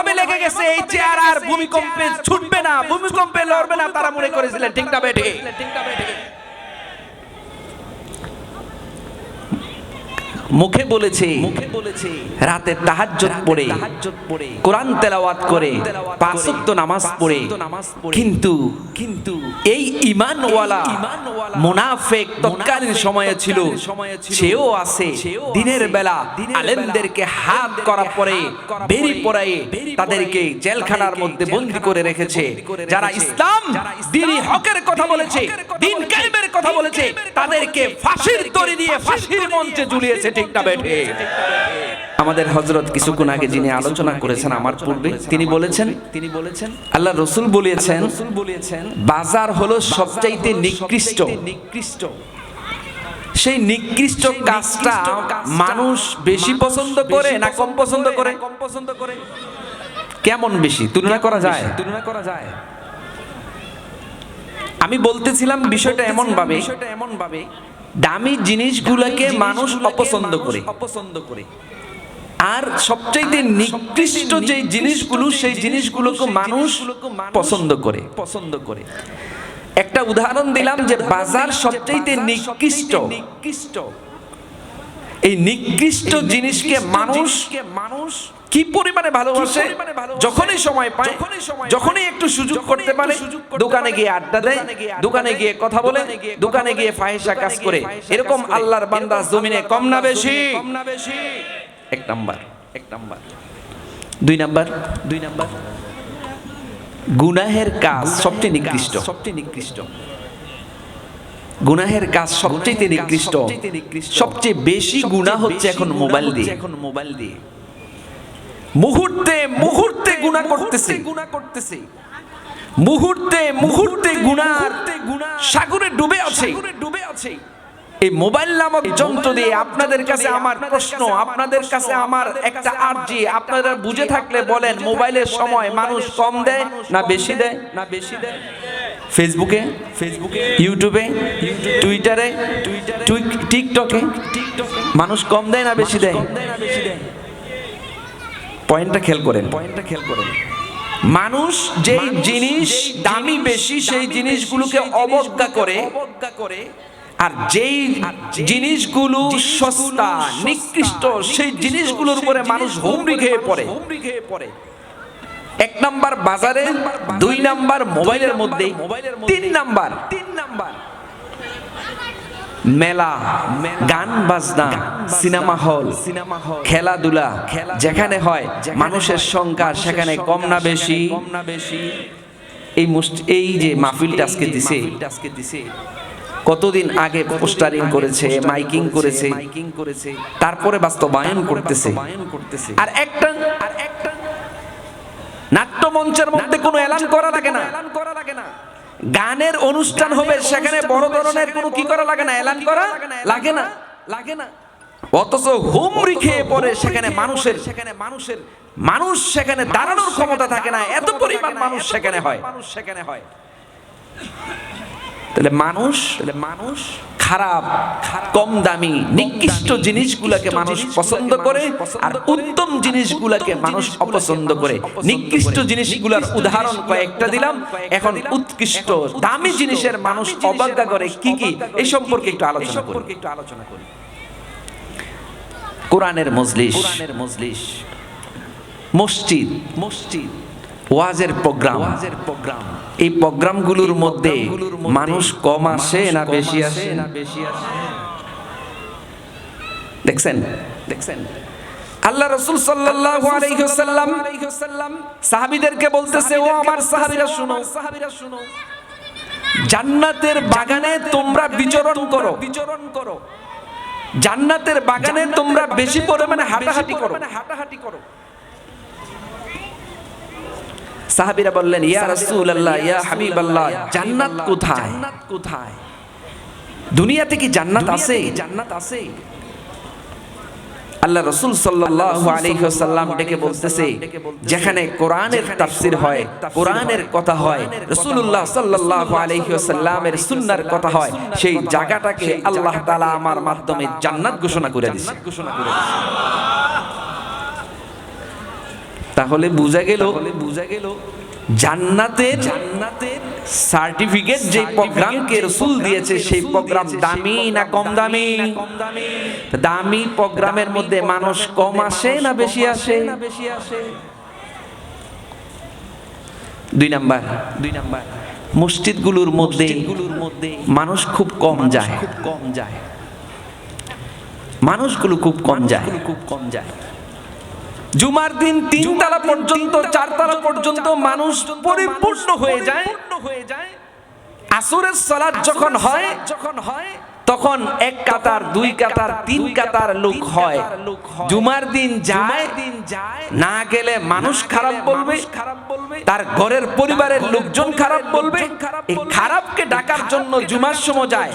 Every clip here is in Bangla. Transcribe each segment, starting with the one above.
এভাবে লেগে গেছে এই চেয়ার আর ভূমিকম্পে ছুটবে না, ভূমিকম্পে লড়বে না, তারা মনে করেছিলেন। ঠিক না বেঠিক? মুখে বলেছে, রাতে তাহাজ্জুদ পড়ে, কোরআন তেলাওয়াত করে, পাঁচ ওয়াক্ত নামাজ পড়ে, কিন্তু এই ঈমানওয়ালা মুনাফিক তৎকালীন সময়ে ছিল, সেও আছে দিনের বেলা আলেমদেরকে হাত করা পরে বেরি পড়ায়ে তাদেরকে জেলখানার মধ্যে বন্দী করে রেখেছে। যারা ইসলাম দ্বীনি হকের কথা বলেছে, দ্বীন কায়েমের কথা বলেছে, তাদেরকে ফাঁসির দড়ি দিয়ে ফাঁসির মঞ্চে ঝুলিয়েছে। ঠিক না বেঠিক? আমাদের হযরত কিছুক্ষণ আগে যিনি আলোচনা করেছেন আমার পূর্বে, তিনি বলেছেন আল্লাহ রাসূল বলেছেন বাজার হলো সবচাইতে নিকৃষ্ট। সেই নিকৃষ্ট কাজটা মানুষ বেশি পছন্দ করে না কম পছন্দ করে? কেমন বেশি তুলনা করা যায়? আমি বলতেছিলাম বিষয়টা এমন ভাবে দামি জিনিসগুলোকে মানুষ অপছন্দ করে, আর সবচাইতে নিকৃষ্ট যে জিনিসগুলো সেই জিনিসগুলোকে মানুষ পছন্দ করে। একটা উদাহরণ দিলাম যে বাজার সবচাইতে নিকৃষ্ট। এই নিকৃষ্ট জিনিসকে মানুষ কি পরিমাণে ভালোবাসে, যখনই সময় পায়, যখনই একটু সুযোগ করতে পারে, দোকানে গিয়ে আড্ডা দেয়, দোকানে গিয়ে কথা বলে, দোকানে গিয়ে ফাহিশা কাজ করে। এরকম আল্লাহর বান্দা জমিনে কম না বেশি? এক নাম্বার। দুই নাম্বার, গুনাহের কাজ সবচেয়ে নিকৃষ্ট। গুনাহের কাজ সবচেয়ে নিকৃষ্ট। সবচেয়ে বেশি গুনাহ হচ্ছে এখন মোবাইল দিয়ে। মুহূর্তে গুনাহ করতেছে, মুহূর্তে গুনার সাগরে ডুবে আছে। এই মোবাইল নামক যন্ত্র দিয়ে আপনাদের কাছে আমার প্রশ্ন, আপনাদের কাছে আমার একটা আরজি, আপনারা বুঝে থাকলে বলেন, মোবাইলের সময় মানুষ কম দেয় না বেশি দেয়? ফেসবুকে, ইউটিউবে, টুইটারে, টিকটকে মানুষ কম দেয় না বেশি দেয়? পয়েন্টটা খেয়াল করেন। মানুষ যেই জিনিস দামি বেশি সেই জিনিসগুলোকে অবজ্ঞা করে, আর যেই জিনিসগুলো সস্তা নিকৃষ্ট সেই জিনিসগুলোর উপরে মানুষ হুমড়ি খেয়ে পড়ে। এক নাম্বার বাজারে, দুই নাম্বার মোবাইলের মধ্যে, তিন নাম্বার মেলা, গান বাজনা, সিনেমা হল, খেলাধুলা যেখানে হয়, মানুষের সংখ্যা সেখানে কম না বেশি? এই যে মাহফিলটা আজকে দিছে, কতদিন আগে পোস্টারিং করেছে, মাইকিং করেছে, তারপরে বাস্তবায়ন করতেছে। আর একটা নাট্যমঞ্চের মধ্যে কোনো এলান করা লাগে না। গানের অনুষ্ঠান হবে, সেখানে বড় ধরনের কোনো কি করা লাগে না, এলান করা লাগে না। অথচ হুমড়ি খেয়ে পড়ে সেখানে মানুষ সেখানে দাঁড়ানোর ক্ষমতা থাকে না, এত পরিমাণ মানুষ সেখানে হয়। তাহলে মানুষ খারাপ, কম দামি, নিকৃষ্ট জিনিসগুলোকে মানুষ পছন্দ করে, আর উত্তম জিনিসগুলোকে মানুষ অপছন্দ করে। নিকৃষ্ট জিনিসগুলোর উদাহরণ কয়েকটা দিলাম, এখন উৎকৃষ্ট দামি জিনিসের মানুষ অবজ্ঞা করে কি কি, এই সম্পর্কে একটু আলোচনা করি। কোরআনের মজলিস, মসজিদ, ওয়াজের প্রোগ্রাম, এই প্রোগ্রামগুলোর মধ্যে মানুষ কম আসে না বেশি আসে? দেখছেন আল্লাহ রাসূল সাল্লাল্লাহু আলাইহি ওয়াসাল্লাম সাহাবীদেরকে বলতেছে, ও আমার সাহাবীরা শুনো, জান্নাতের বাগানে তোমরা বিচরণ করো, জান্নাতের বাগানে তোমরা বেশি পরিমাণে হাঁটাহাঁটি করো। সাহাবীরা বললেন, ইয়া রাসূলুল্লাহ, ইয়া হাবিবাল্লাহ, জান্নাত কোথায়? দুনিয়াতে কি জান্নাত আছে? আল্লাহ রাসূল সাল্লাল্লাহু আলাইহি ওয়াসাল্লাম ডেকে বলতেছে, যেখানে কোরআনের তাফসীর হয়, কোরআনের কথা হয়, রাসূলুল্লাহ সাল্লাল্লাহু আলাইহি ওয়াসাল্লামের সুন্নাহর কথা হয়, সেই জায়গাটাকে আল্লাহ তাআলা আমার মাধ্যমে জান্নাত ঘোষণা করে দিয়েছে। তাহলে বোঝা গেল জান্নাতের সার্টিফিকেট যে প্রোগ্রামকে রাসূল দিয়েছে সেই প্রোগ্রাম দামি না কম দামি? দামি প্রোগ্রামের মধ্যে মানুষ কম আসে না বেশি আসে? দুই নাম্বার মসজিদগুলোর মধ্যে মানুষ খুব কম যায়, মানুষগুলো খুব কম যায়। জুমার দিন 3 তলা পর্যন্ত 4 তলা পর্যন্ত মানুষ পরিপূর্ণ হয়ে যায়। আসরের সালাত যখন হয় তখন 1 কাতার 2 কাতার 3 কাতার লোক হয়। জুমার দিন যায় না গেলে মানুষ খারাপ বলবে, তার ঘরের পরিবারের লোকজন খারাপ বলবে। এই খারাপকে ডাকার জন্য জুমার সময় যায়,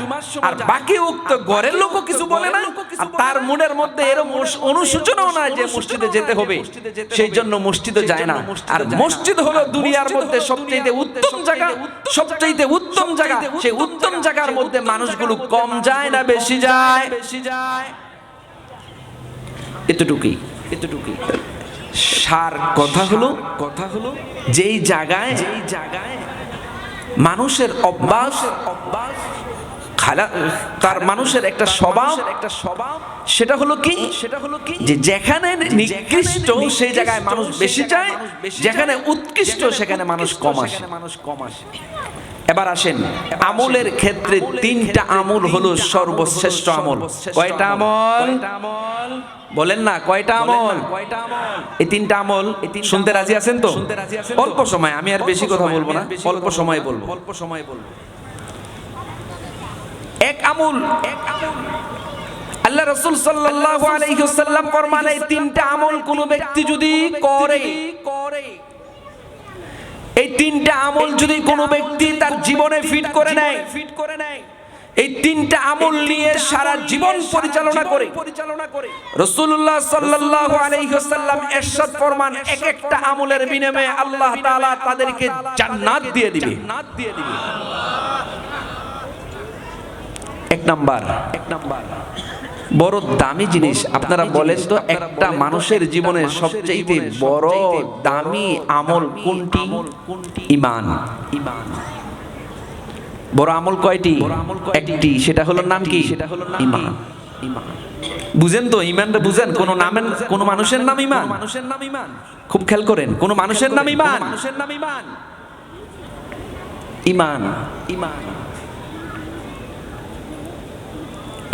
আর বাকি উক্ত ঘরের লোকও কিছু বলে না, আর তার মনের মধ্যে এরকম অনুশোচনাও না যে মসজিদে যেতে হবে, সেই জন্য মসজিদে যায় না। আর মসজিদ হলো দুনিয়ার মধ্যে সবচেয়ে উত্তম জায়গা, সবচেয়ে উত্তম জায়গা। সেই উত্তম জায়গার মধ্যে মানুষগুলো কম যায় না বেশি যায়? এতটুকুই। সার কথা হলো যেই জায়গায় মানুষের অভ্যাস, তার মানুষের একটা স্বভাব, সেটা হলো কি যে যেখানে নিকৃষ্ট সেই জায়গায় মানুষ বেশি যায়, যেখানে উৎকৃষ্ট সেখানে মানুষ কম আসে। এবার আসেন আমলের ক্ষেত্রে 3টা আমল হলো সর্বশ্রেষ্ঠ আমল। কয়টা আমল বলেন না? কয়টা আমল? এই 3টা আমল শুনতে রাজি আছেন তো? অল্প সময়, আমি আর বেশি কথা বলবো না, অল্প সময় বলবো। এক আমল আল্লাহ রাসূল সাল্লাল্লাহু আলাইহি ওয়াসাল্লাম ফরমান, এই 3টা আমল কোন ব্যক্তি যদি করে, এই 3টা আমল যদি কোনো ব্যক্তি তার জীবনে ফিট করে নেয়, এই 3টা আমল নিয়ে সারা জীবন পরিচালনা করে, রাসূলুল্লাহ সাল্লাল্লাহু আলাইহি ওয়াসাল্লাম ইরশাদ ফরমান, এক একটা আমলের বিনিময়ে আল্লাহ তাআলা তাদেরকে জান্নাত দিয়ে দিবে। এক নাম্বার বড় দামি জিনিস। আপনারা বলেন তো, একটা মানুষের জীবনে সবচেয়ে বড় দামি আমল কোনটি? ঈমান। বড় আমল কয়টি? একটি, সেটা হলো নাম কি? ঈমান। বুঝেন তো? ঈমানটা বুঝেন? কোন মানুষের নাম ঈমান? খুব খেয়াল করেন, কোন মানুষের নাম ঈমান? ঈমান।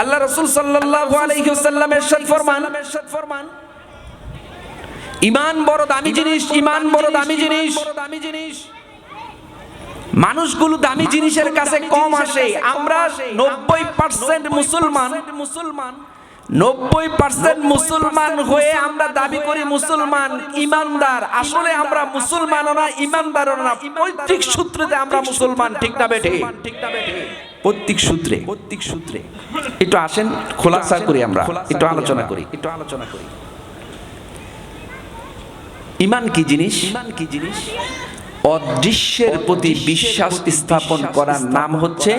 আল্লাহ রাসূল সাল্লাল্লাহু আলাইহি ওয়াসাল্লাম ইরশাদ ফরমান, ঈমান বড় দামি জিনিস, ঈমান বড় দামি জিনিস। মানুষগুলো দামি জিনিসের কাছে কম আসে। আমরা 90% মুসলমান, 90% মুসলমান হয়ে আমরা দাবি করি মুসলমান, ঈমানদার। আসলে আমরা মুসলমানও না, ঈমানদারও না। পৈতৃক সূত্রে আমরা মুসলমান, ঠিক না বেঠে? পৈতৃক সূত্রে একটু আসেন, খোলাসা করি, আমরা একটু আলোচনা করি। ঈমান কি জিনিস? অদৃশ্যের প্রতি বিশ্বাস স্থাপন করার নাম হচ্ছে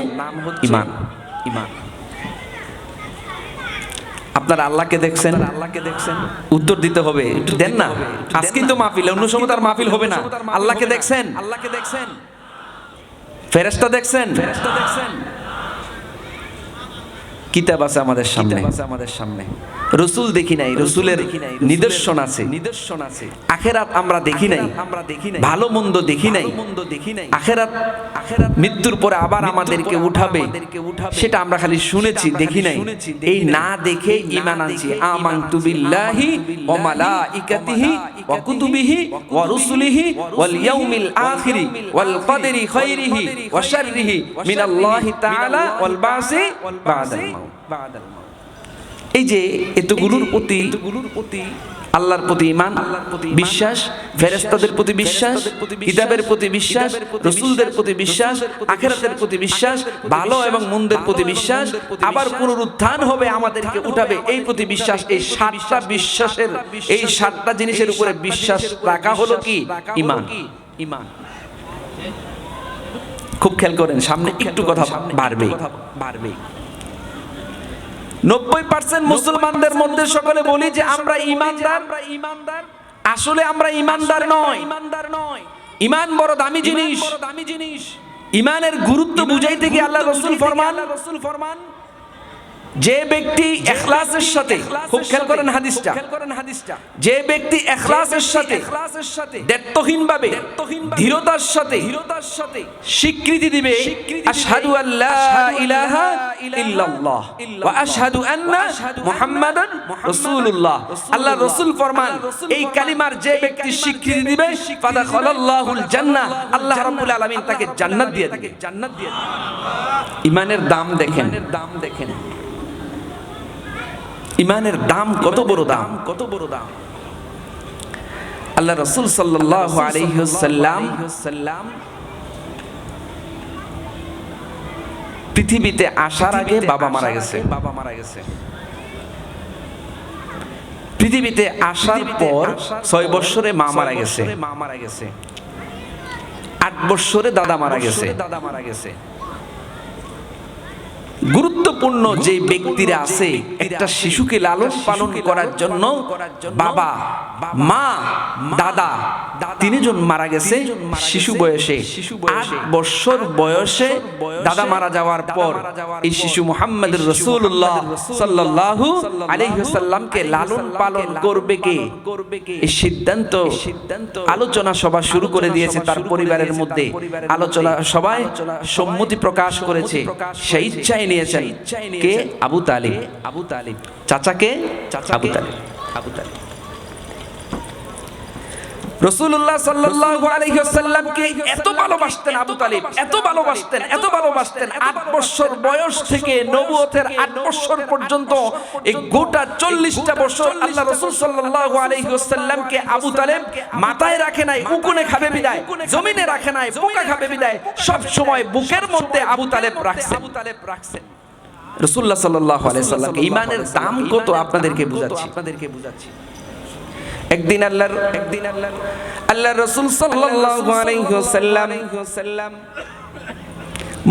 ঈমান। আপনারা আল্লাহকে দেখছেন? উত্তর দিতে হবে, একটু দেন না। আজকেই তো মাহফিল, অন্য সময় তার মাহফিল হবে না। আল্লাহকে দেখছেন? ফেরেশতা দেখছেন? কিতাব আছে আমাদের সামনে। রাসূল দেখি নাই, রাসূলের নিদর্শন আছে। আখিরাত আমরা দেখি নাই, ভালো মন্দ দেখি নাই। আখিরাত মৃত্যুর পরে আবার আমাদেরকে উঠাবে, সেটা আমরা খালি শুনেছি, দেখি নাই। এই না দেখে ঈমান আনছি। আমানতু বিল্লাহি ওয়া মালাইকাতিহি ওয়া কুতুবিহি ওয়া রুসুলিহি ওয়াল ইয়াউমিল আখিরি ওয়াল কদরি খাইরিহি ওয়া শাররিহি মিনাল্লাহি তাআলা ওয়াল বাসি বাদাল মাউত। এই যে এতগুলোর প্রতি আল্লাহর প্রতি ঈমান, বিশ্বাস, ফেরেশতাদের প্রতি বিশ্বাস, কিতাবের প্রতি বিশ্বাস, রাসূলদের প্রতি বিশ্বাস, আখিরাতের প্রতি বিশ্বাস, ভালো এবং মন্দের প্রতি বিশ্বাস, আবার পুনরুত্থান হবে, আমাদেরকে উঠাবে, এই প্রতি বিশ্বাস। এই 7টা বিশ্বাসের, এই 7টা জিনিসের উপরে বিশ্বাস রাখা হলো কি? ঈমান। খুব খেয়াল করেন, সামনে একটু কথা বাড়বে। 90% মুসলমানদের মধ্যে সকলে বলি যে আমরা ঈমানদার, আসলে আমরা ইমানদার নয়। ইমান বড় দামি জিনিস। ইমানের গুরুত্ব বুঝাইতে গিয়ে আল্লাহ রাসূল ফরমান, যে ব্যক্তি ইখলাসের সাথে, খুব খেয়াল করেন হাদিসটা, যে ব্যক্তি ইখলাসের সাথে দায়িত্বহীনভাবে দৃঢ়তার সাথে স্বীকৃতি দিবে আশহাদু আল্লা ইলাহা ইল্লাল্লাহ ওয়া আশহাদু আন্না মুহাম্মাদান রাসূলুল্লাহ, আল্লাহ রাসূল ফরমান এই কালিমার যে ব্যক্তি স্বীকৃতি দিবে ফাদাখালাল্লাহুল জান্নাহ, আল্লাহ রাব্বুল আলামিন তাকে জান্নাত দিয়ে দিবে। ইমানের দাম দেখেন, ইমানের দাম কত বড় দাম। আল্লাহ রাসূল সাল্লাল্লাহু আলাইহি ওয়াসাল্লাম পৃথিবীতে আসার আগে বাবা মারা গেছে। পৃথিবীতে আসার পর 6 বছরে মা মারা গেছে, 8 বছরে দাদা মারা গেছে। গুরুত্বপূর্ণ যে ব্যক্তিরা আছে একটা শিশুকে লালন পালন করার জন্য বাবা, মা, দাদা তিনজন মারা গেছে শিশু বয়সে। 8 বছর বয়সে দাদা মারা যাওয়ার পর এই শিশু মুহাম্মদুর রাসূলুল্লাহ সাল্লাল্লাহু আলাইহি ওয়াসাল্লামকে লালন পালন করবে কে, এই সিদ্ধান্ত আলোচনা সভা শুরু করে দিয়েছে। তার পরিবারের মধ্যে আলোচনা সবাই সম্মতি প্রকাশ করেছে, সেই ইচ্ছায় নিয়েছেন কে, আবু তালিব। চাচাকে আবু তালিব। রাসূলুল্লাহ সাল্লাল্লাহু আলাইহি ওয়াসাল্লামকে এত ভালোবাসতেন আবু তালিব, এত ভালোবাসতেন 8 বছর বয়স থেকে নবুয়তের 8 বছর পর্যন্ত এই গোটা 40টা বছর আল্লাহ রাসূল সাল্লাল্লাহু আলাইহি ওয়াসাল্লামকে আবু তালিব মাথায় রাখে নাই, উকুনে খাবে বিদায়, জমিনে রাখে নাই, পোকা খাবে বিদায়, সব সময় বুকের মধ্যে আবু তালিব রাখছেন। রাসূলুল্লাহ সাল্লাল্লাহু আলাইহি ওয়াসাল্লামকে ঈমানের দাম কত আপনাদেরকে বুঝাচ্ছি। একদিন আল্লাহর রাসূল সাল্লাল্লাহু আলাইহি ওয়াসাল্লাম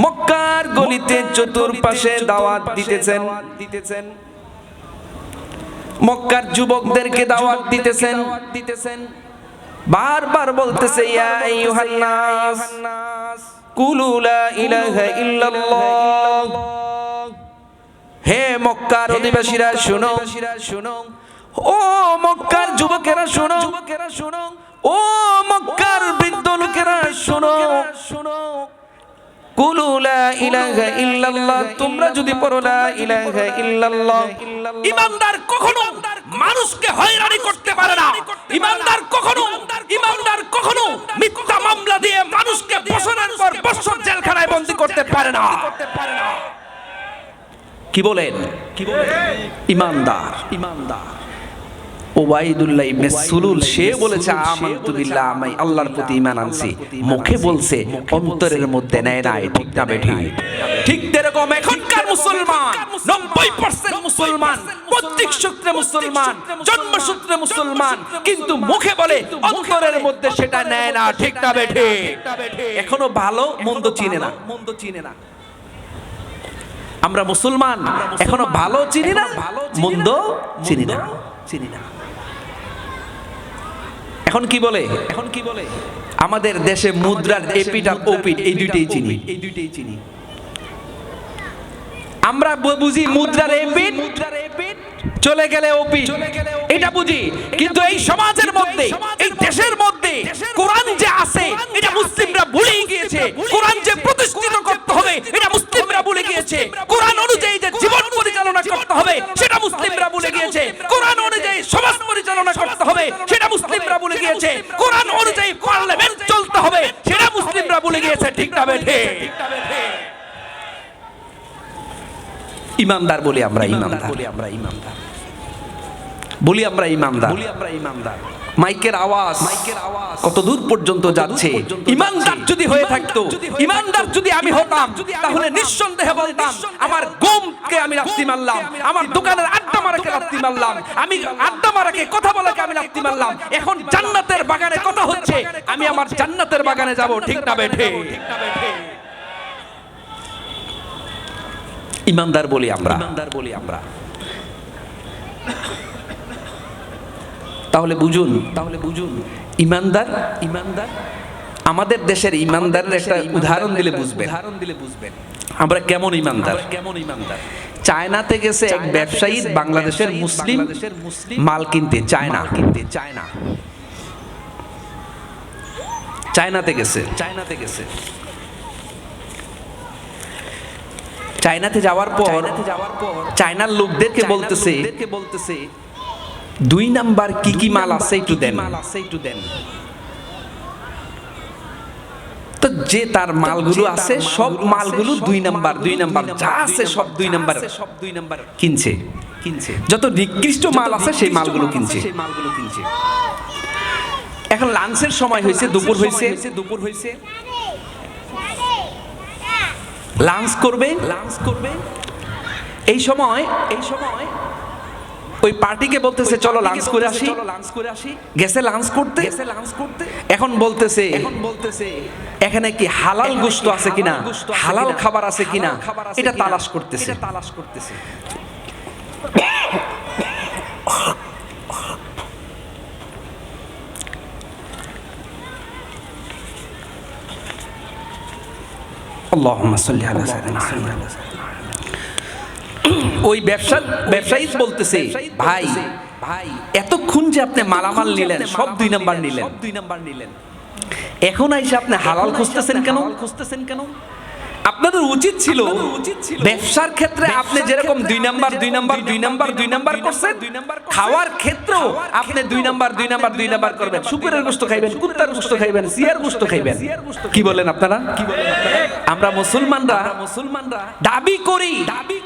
মক্কার গলিতে চতুর্পাশে দাওয়াত দিতেছেন, মক্কার যুবকদেরকে দাওয়াত দিতেছেন। বারবার বলতেছে ইয়া আইয়ুহান নাস কুলু লা ইলাহা ইল্লাল্লাহ, হে মক্কার অধিবাসীরা শুনো, ও মক্কার যুবকেরা শোনো, ও মক্কার বৃদ্ধ লোকেরা শোনো, কুলু লা ইলাহা ইল্লাল্লাহ, তোমরা যদি পড়ো লা ইলাহা ইল্লাল্লাহ। ঈমানদার কখনো মানুষকে হয়রানি করতে পারে না। ঈমানদার কখনো মিথ্যা মামলা দিয়ে মানুষকে বছরের পর বছর জেলখানায় বন্দী করতে পারে না। কি বলেন? ঈমানদার ওবাইদুল্লাহ ইবনে সুলুল সে বলেছে আমানতু বিল্লাহ, আমি আল্লাহর প্রতি ঈমান আনছি, মুখে বলছে অন্তরের মধ্যে নেয় নাই। ঠিক না বেঠি? ঠিক এরকম এখনকার মুসলমান 90% মুসলমান, পৈতৃক সূত্রে মুসলমান, জন্মসূত্রে মুসলমান, কিন্তু মুখে বলে অন্তরের মধ্যে সেটা নেয় না। ঠিক না বেঠি? এখনো ভালো মন্দ চিনে না। আমরা মুসলমান এখনো ভালো চিনি না, মন্দ চিনি না। এখন কি বলে আমাদের দেশে মুদ্রার এপিট আর ওপিট এই দুইটাই চিনি। আমরা বুঝি মুদ্রার এপিট চলে গেলে ওপিট, এটা বুঝি। কিন্তু এই সমাজের মধ্যে, এই দেশের মধ্যে কোরআন যে আছে এটা মুসলিমরা ভুলে গিয়েছে। কোরআন যে প্রতিষ্ঠিত করতে হবে এটা মুসলিমরা ভুলে গিয়েছে। কোরআন অনুযায়ী যে জীবন পরিচালনা করতে হবে সেটা মুসলিমরা ভুলে গিয়েছে। কোরআন অনুযায়ী সমাজ পরিচালনা করতে হবে সেটা মুসলিমরা ভুলে গিয়েছে। কোরআন অনুযায়ী পার্লামেন্ট চলতে হবে সেটা মুসলিমরা ভুলে গিয়েছে। ঠিক না বেঠে? ঈমানদার বলি আমরা, ঈমানদার। মাইকের আওয়াজ কত দূর পর্যন্ত যাচ্ছে। ঈমানদার যদি হয়ে থাকতো, ঈমানদার যদি আমি হতাম, তাহলে নিঃসন্দেহে বলতাম আমার গমকে আমি লাথি মারলাম, আমার দোকানের আড্ডা মারাকে লাথি মারলাম, আমি আড্ডা মারাকে কথা বলাকে আমি লাথি মারলাম। এখন জান্নাতের বাগানে কথা হচ্ছে, আমি আমার জান্নাতের বাগানে যাব। ঠিক না বেঠে? ঈমানদার বলি আমরা। তাহলে বুঝুন ইমানদার আমাদের দেশের ইমানদারের একটা উদাহরণ দিলে বুঝবেন আমরা কেমন ইমানদার। চায়নাতে গেছে এক ব্যবসায়ী বাংলাদেশের মুসলিম মাল কিনতে, চায়নাতে গেছে। চায়নাতে যাওয়ার পর চায়নার লোকদেরকে বলতেছে 2 নাম্বার কি কি মাল আছে একটু দেন। তো যে তার মালগুলো আছে সব মালগুলো 2 নাম্বার যা আছে সব 2 নাম্বার কিনছে। যত নিকৃষ্ট মাল আছে সেই মালগুলো কিনছে। এখন লাঞ্চের সময় হয়েছে, দুপুর হয়েছে, লাঞ্চ করবে। এই সময় ওই পার্টিকে বলতেছে চলো লাঞ্চ করে আসি। গেছে লাঞ্চ করতে। এখন বলতেছে এখানে কি হালাল গোশত আছে কিনা, হালাল খাবার আছে কিনা এটা তালাশ করতেছে। আল্লাহুম্মা সাল্লি আলা সাইয়্যিদিনা মুহাম্মাদ। ওই ব্যবসায়ী বলতেছে ভাই এতক্ষণ যে আপনি মালামাল নিলেন সব 2 নাম্বার নিলেন, এখন আইসা আপনি হালাল খুঁজতেছেন কেন? আপনাদের উচিত ছিল ব্যবসার ক্ষেত্রে আপনি যেরকম 2 নাম্বার করছেন, খাওয়ার ক্ষেত্রেও আপনি 2 নাম্বার করবেন। শুকরের গোশত খাইবেন, কুত্তার গোশত খাইবেন, সিয়ার গোশত খাইবেন। কি বলেন আপনারা? আমরা মুসলমানরা দাবি করি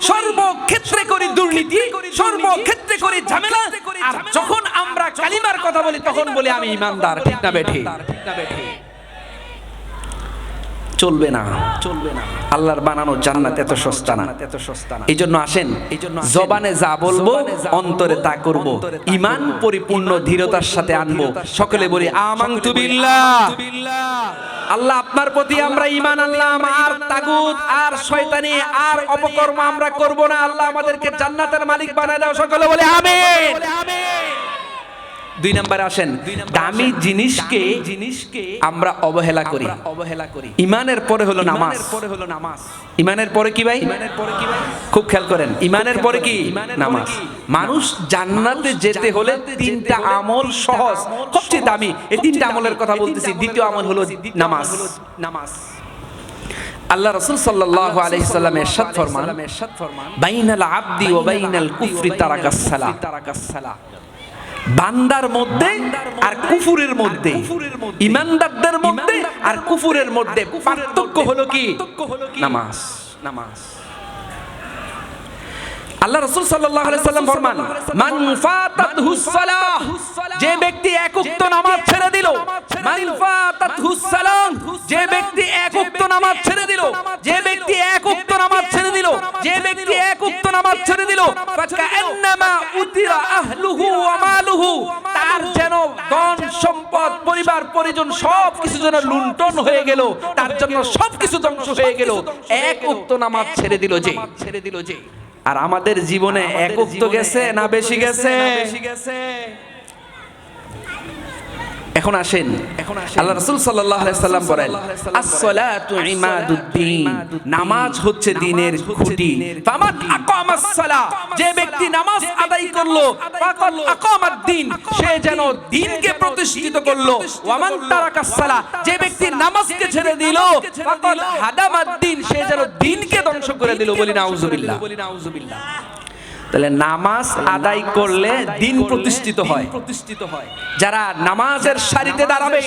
সর্বক্ষেত্রে করি দুর্নীতি, সর্বক্ষেত্রে করি ঝামেলা, আর যখন আমরা কালিমার কথা বলি তখন বলি আমি ইমানদার। ঠিক না বেঠি? চলবে না। আল্লাহর বানানো জান্নাত এত সস্তা না। এই জন্য আসেন, জবানে যা বলবো অন্তরে তা করব, ঈমান পরিপূর্ণ ধীরতার সাথে আনবো। সকলে বলি আমানতু বিল্লাহ। আল্লাহ আপনার প্রতি আমরা ঈমান আনলাম, আর তাগুত আর শয়তানি আর অপকর্ম আমরা করব না। আল্লাহ আমাদেরকে জান্নাতের মালিক বানায় দাও। সকলে বলি আমিন। 2 নম্বরে আসেন, দামি জিনিসকে আমরা অবহেলা করি। ইমানের পরে হলো নামাজ। ইমানের পরে কি ভাই? খুব খেয়াল করেন, ইমানের পরে কি? নামাজ। মানুষ জান্নাতে যেতে হলে 3টা আমল সহজ, সবচেয়ে দামি এই 3টা আমলের কথা বলতেছি। দ্বিতীয় আমল হলো নামাজ। আল্লাহ রাসূল সাল্লাল্লাহু আলাইহি সাল্লাম ইরশাদ ফরমান, বাইনাল আবদি ওয়া বাইনাল কুফরি তারাকাস সালাহ। বান্দার মধ্যে আর কুফুরের মধ্যে, ইমানদারদের মধ্যে আর কুফুরের মধ্যে পার্থক্য হলো কি? নামাজ। আল্লাহ রাসূল সাল্লাল্লাহু আলাইহি সাল্লাম ফরমান, মান ফাতাতহুস সালাহ, যে ব্যক্তি এক ওয়াক্ত নামাজ ছেড়ে দিল, মান ফাতাতহুস সালাহ, যে ব্যক্তি এক ওয়াক্ত নামাজ ছেড়ে দিল, যে ব্যক্তি এক ওয়াক্ত নামাজ ছেড়ে দিল, যে ব্যক্তি এক ওয়াক্ত নামাজ ছেড়ে দিল, ফাকান্নামা উতিরা আহলুহু ওয়া মালুহু, তার যেন ধন সম্পদ পরিবার পরিজন সবকিছু যেন লুণ্ঠন হয়ে গেল, তার জন্য সবকিছু ধ্বংস হয়ে গেল এক ওয়াক্ত নামাজ ছেড়ে দিল যে। আর আমাদের জীবনে এক ওয়াক্ত গেছে না বেশি গেছে? এখন আসেন, আল্লাহ রাসূল সাল্লাল্লাহু আলাইহি সাল্লাম বলেন, as-সালাতু ইমাদুদ্দিন, নামাজ হচ্ছে দ্বীনের খুঁটি। ফামান আকামাস সালাহ, যে ব্যক্তি নামাজ আদায় করলো, ফাকাদ আকামাদ-দ্বীন, সে যেন দ্বীনকে প্রতিষ্ঠিত করলো। ওয়া মান তারাকাস সালাহ, যে ব্যক্তি নামাজকে ছেড়ে দিল, ফাকাদ হাদামাদ-দ্বীন, সে যেন দ্বীনকে ধ্বংস করে দিল। বলি নাউযুবিল্লাহ। তাহলে নামাজ আদায় করলে দ্বীন প্রতিষ্ঠিত হয়। যারা নামাজের সারিতে দাঁড়াবে,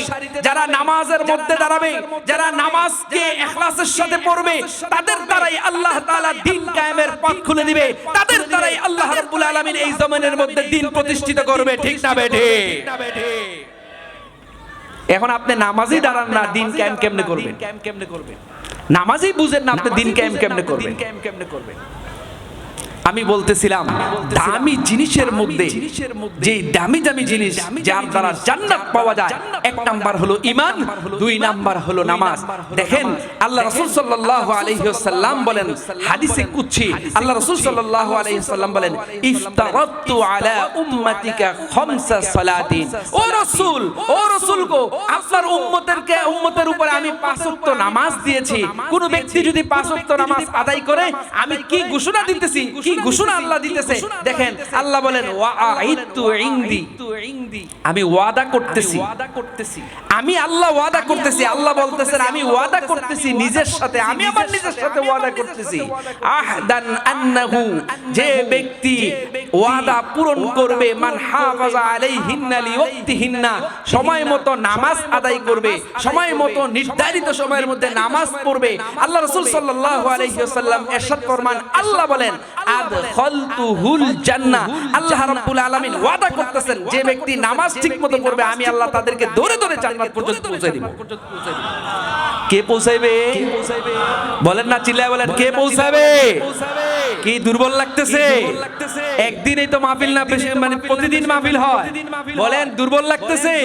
যারা নামাজের মধ্যে দাঁড়াবে, যারা নামাজকে ইখলাসের সাথে পড়বে, তাদের দ্বারাই আল্লাহ তাআলা দ্বীন কায়েমের পথ খুলে দিবে, তাদের দ্বারাই আল্লাহ রাব্বুল আলামিন এই জমিনের মধ্যে দ্বীন প্রতিষ্ঠিত করবে। ঠিক না বেঠে? এখন আপনি নামাজই দাঁড়ান না, দ্বীন কায়েম কেমনে করবেন? নামাজই বুঝেন না, আপনি দ্বীন কায়েম কেমনে করবেন? আমি বলতেছিলাম দামি জিনিসের মধ্যে যে দামি দামি জিনিস যার দ্বারা জান্নাত পাওয়া যায়, এক নাম্বার হলো ঈমান, দুই নাম্বার হলো নামাজ। দেখেন আল্লাহ রাসূল সাল্লাল্লাহু আলাইহি ওয়াসাল্লাম বলেন হাদিসে কুদসি, আল্লাহ রাসূল সাল্লাল্লাহু আলাইহি ওয়াসাল্লাম বলেন ইফতারাতু আলা উম্মাতিকা খামসা সালাতিন। ও রাসূল গো, আপনার উম্মতের উপরে আমি 5 ওয়াক্ত নামাজ দিয়েছি। কোন ব্যক্তি যদি 5 ওয়াক্ত নামাজ আদায় করে, আমি কি ঘোষণা দিতেছি, কি ঘোষণা আল্লাহ দিতেছে। দেখেন আল্লাহ বলেন ওয়াআইতু ইনদি, আমি ওয়াদা করতেছি, আমি আল্লাহ ওয়াদা করতেছি। আল্লাহ বলতেছেন আমি ওয়াদা করতেছি নিজের সাথে, আমি আমার নিজের সাথে ওয়াদা করতেছি। আহদান আন্নাহু, যে ব্যক্তি ওয়াদা পূরণ করবে, মান হাফাজা আলাইহিন্না লিওয়াক্তিহিন্না, সময় মতো নামাজ আদায় করবে, সময় মতো নির্ধারিত সময়ের মধ্যে নামাজ পড়বে। আল্লাহ রাসূল সাল্লাল্লাহু আলাইহি ওয়াসাল্লাম ইরশাদ ফরমান, আল্লাহ বলেন আদখালতুহুল জান্নাহ, আল্লাহ রাব্বুল আলামিন ওয়াদা করতেছেন যে ব্যক্তি নামাজ ঠিকমতো পড়বে, আমি আল্লাহ তাদেরকে ধরে ধরে জান্নাত পর্যন্ত পৌঁছে দিব। কে পৌঁছাবে? বলেন না, চিল্লায় বলেন, কে পৌঁছাবে? কি দুর্বল লাগতেছে? একদিনই তো মাহফিল না, মানে প্রতিদিন মাহফিল হয়। বলেন দুর্বল লাগতেছে?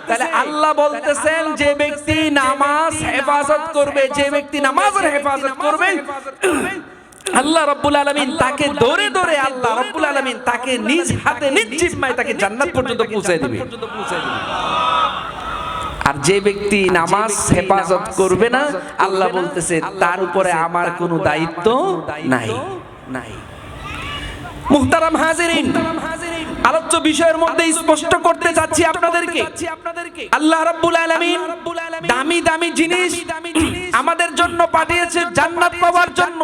তাহলে আল্লাহ বলতেছেন যে ব্যক্তি নামাজ হেফাজত করবে, যে ব্যক্তি নামাজের হেফাজত করবে, আল্লাহ রাব্বুল আলামিন তাকে ধরে ধরে, আল্লাহ রাব্বুল আলামিন তাকে নিজ হাতে নিজ জিম্মায় তাকে জান্নাত পর্যন্ত পৌঁছে দিবে। আর যে ব্যক্তি নামাজ হেফাজত করবে না, আল্লাহ বলতেছে তার উপরে আমার কোনো দায়িত্ব নাই। মুহতারাম হাজিরিন, আলোচ্য বিষয়ের মধ্যে স্পষ্ট করতে যাচ্ছি আপনাদেরকে, আল্লাহ রাব্বুল আলামিন দামি দামি জিনিস আমাদের জন্য পাঠিয়েছে জান্নাত পাওয়ার জন্য।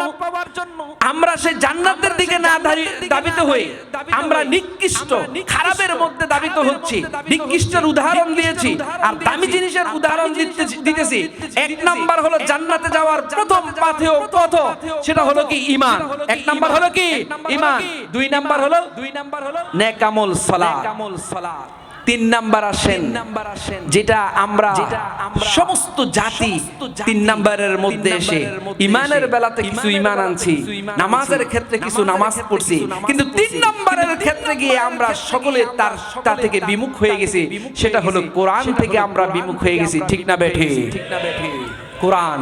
আমরা সেই জান্নাতের দিকে না দাবিত হয়ে আমরা নিকৃষ্ট খারাপের মধ্যে দাবিত হচ্ছি। নিকৃষ্টের উদাহরণ দিয়েছি আর দামি জিনিসের উদাহরণ দিতেছি। এক নাম্বার হলো জান্নাতে যাওয়ার প্রথম পথ, সেটা হলো কি ঈমান। এক নাম্বার হলো কি ঈমান, দুই নাম্বার হলো নেক আমল সালাত, তিন নাম্বার আসেন যেটা আমরা সমস্ত জাতি তিন নাম্বারের মধ্যে এসে ঈমানের বেলাতে কিছু ঈমান আনছি, নামাজের ক্ষেত্রে কিছু নামাজ পড়ছি, কিন্তু তিন নাম্বারের ক্ষেত্রে গিয়ে আমরা সকলে তা থেকে বিমুখ হয়ে গেছি। সেটা হলো কোরআন থেকে আমরা বিমুখ হয়ে গেছি। ঠিক না বেঠি? কোরআন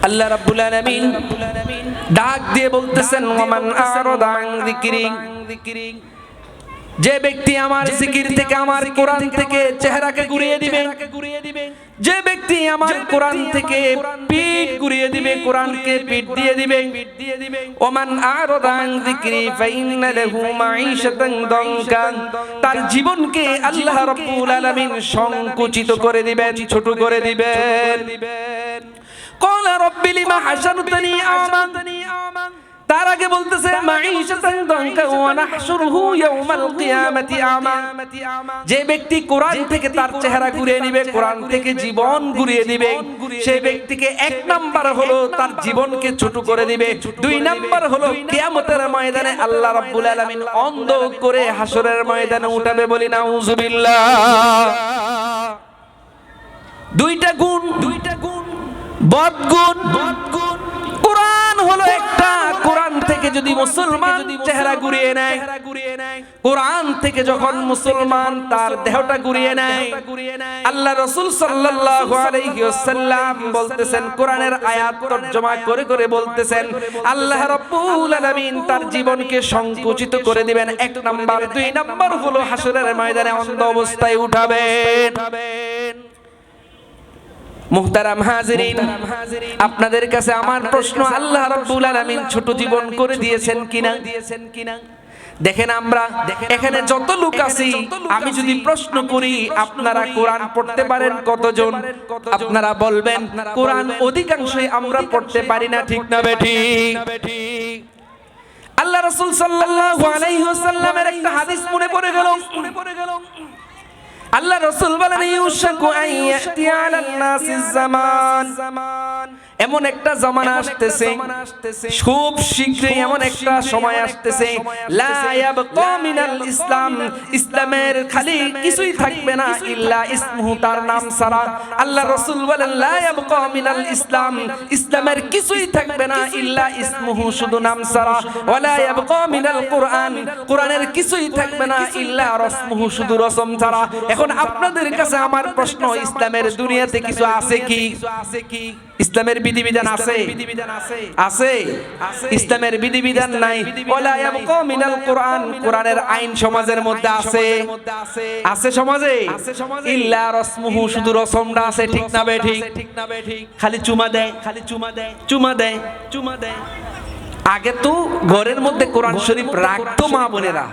আল্লাহ রাব্বুল আলামিন ডাক দিয়ে বলতেছেন ওয়ামান আরাদা আন যিকরি, যে ব্যক্তি আমার জিকির থেকে, আমার কোরআন থেকে চেহারাকে ঘুরিয়ে দিবে, যে ব্যক্তি আমার কোরআন থেকে পিঠ ঘুরিয়ে দিবে, কোরআনকে পিঠ দিয়ে দিবে, ওমান আরাদা আন যিকরি ফাইন্না লাহু মাঈশাতান দানকা, তার জীবনকে আল্লাহ রাব্বুল আলামিন সংকুচিত করে দিবেন, ছোট করে দিবেন। ক্বালা রাব্বি লিমা হাশারতানি আ'মা, তার আগে বলতেছে মাঈশাতান দানকা ওয়া নাহশুরুহু ইয়াওমাল কিয়ামাতি আ'মা, যে ব্যক্তি কোরআন থেকে তার চেহারা ঘুরিয়ে নেবে, কোরআন থেকে জীবন ঘুরিয়ে দিবে, সেই ব্যক্তিকে এক নাম্বার হলো তার জীবনকে ছোট করে দিবে, দুই নাম্বার হলো কিয়ামতের ময়দানে আল্লাহ রাব্বুল আলামিন অন্ধ করে হাসরের ময়দানে উঠাবে। বলি নাউযুবিল্লাহ। দুইটা গুণ বদগুণ। কোরআন হলো একটা, কোরআন থেকে যদি মুসলমান চেহারা ঘুরিয়ে নেয়, কোরআন থেকে যখন মুসলমান তার দেহটা ঘুরিয়ে নেয়, আল্লাহ রাসূল সাল্লাল্লাহু আলাইহি ওয়াসাল্লাম বলতেছেন, কোরআনের আয়াত তরজমা করে করে বলতেছেন আল্লাহ রাব্বুল আলামিন তার জীবনকে সংকুচিত করে দিবেন। এক নাম্বার, দুই নাম্বার হলো হাসরের ময়দানে অন্ধ অবস্থায় উঠাবেন। মুহতারাম হাজিরিন, আপনাদের কাছে আমার প্রশ্ন, আল্লাহ রাব্বুল আলামিন ছোট জীবন করে দিয়েছেন কিনা? দেখেন আমরা এখানে যত লোক আছি, আমি যদি প্রশ্ন করি আপনারা কোরআন পড়তে পারেন কতজন? আপনারা বলবেন কোরআন অধিকাংশই আমরা পড়তে পারি না। ঠিক না বেঠিক? আল্লাহ রাসূল সাল্লাল্লাহু আলাইহি ওয়াসাল্লামের একটা হাদিস মনে পড়ে গেল। আল্লাহ রাসূল বলেন ইউশাকু আন ইয়াতি আলান নাসিস জামান, এমন একটা জামানা আসতেছে, খুব শীঘ্রই এমন একটা সময় আসতেছে, লা ইয়াবকা মিনাল ইসলাম, ইসলামের খালি কিছুই থাকবে না, ইল্লা ইসমুহু, তার নাম ছাড়া। আল্লাহ রাসূল বলেন লা ইয়াবকা মিনাল ইসলাম, ইসলামের কিছুই থাকবে না, ইল্লা ইসমুহু, শুধু নাম ছাড়া। ওয়ালা ইয়াবকা মিনাল কুরআন, কোরআনের কিছুই থাকবে না, ইল্লা রাসমুহু, শুধু রসম ছাড়া। এখন আপনাদের কাছে আমার প্রশ্ন, ইসলামের দুনিয়াতে কিছু আছে কি? ইসলামের বিধিবিধান আছে? আছে? ইসলামের বিধিবিধান নাই। ওয়ালা ইয়াবকা মিনাল কুরআন, কোরআনের আইন সমাজের মধ্যে আছে? আছে সমাজে? ইল্লা রাসমুহু, শুধু রসমটা আছে। ঠিক না বে ঠিক? খালি চুমা দেয়, খালি চুমা দেয়, চুমা দেয়, চুমা দেয়। আগে তো ঘরের মধ্যে কোরআন শরীফ রাখতো মা বোনেরা,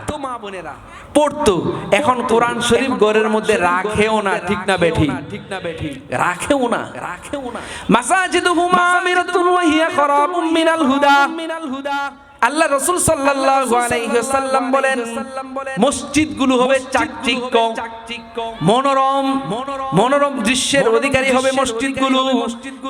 পড়তো। এখন কোরআন শরীফ ঘরের মধ্যে রাখেও না। ঠিক না বেঠি? রাখেও না, রাখেও না। মাসাজিদুহুম আমিরাতুন ওয়া হিয়া খারাবুম মিনাল হুদা। আল্লাহ রাসূল সাল্লাল্লাহু আলাইহি ওয়াসাল্লাম বলেন, মসজিদগুলো হবে চাকচিক্য, মনোরম মনোরম দৃশ্যের অধিকারী হবে মসজিদগুলো,